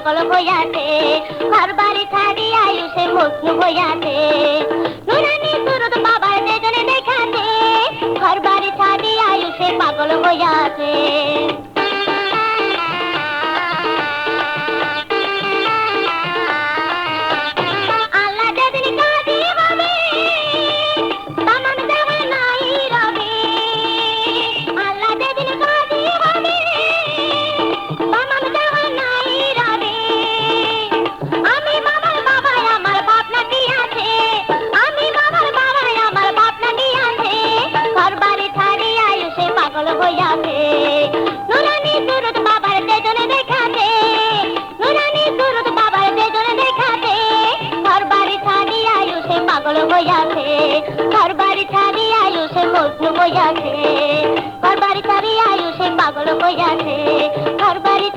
পাগল হইয়াছে, ঘর বাড়ি ছাড়ি আয়ুষে মগ্ন হইয়াছে। নুরানি সুরত বাবার তেজনে দেখাছে, ঘর বাড়ি ছাড়ি আয়ুষে পাগল হইয়াছে। ঘর বাড়ি ছাড়ি আয়ুষে মগ্ন হইয়াছে, ঘর বাড়ি ছাড়ি আয়ুষে পাগল হইয়াছে, ঘর বাড়ি